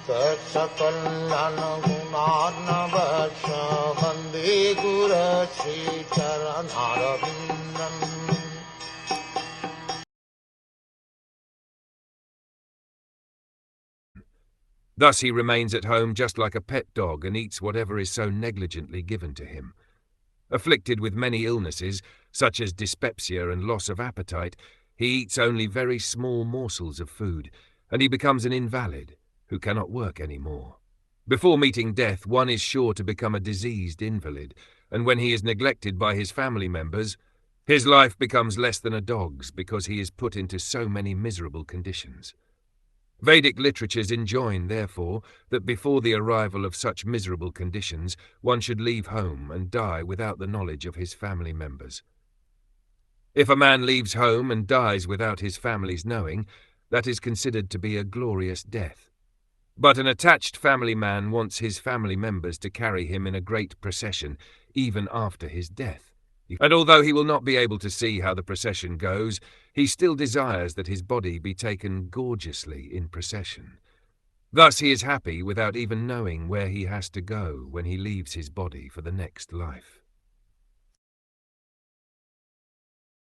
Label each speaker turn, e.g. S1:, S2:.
S1: Saksakalyan gunarnavasya Vande Guru Sri Charanarabindam.
S2: Thus he remains at home just like a pet dog and eats whatever is so negligently given to him. Afflicted with many illnesses, such as dyspepsia and loss of appetite, he eats only very small morsels of food, and he becomes an invalid who cannot work any more. Before meeting death, one is sure to become a diseased invalid, and when he is neglected by his family members, his life becomes less than a dog's because he is put into so many miserable conditions. Vedic literatures enjoin, therefore, that before the arrival of such miserable conditions, one should leave home and die without the knowledge of his family members. If a man leaves home and dies without his family's knowing, that is considered to be a glorious death. But an attached family man wants his family members to carry him in a great procession, even after his death. And although he will not be able to see how the procession goes, he still desires that his body be taken gorgeously in procession. Thus he is happy without even knowing where he has to go when he leaves his body for the next life.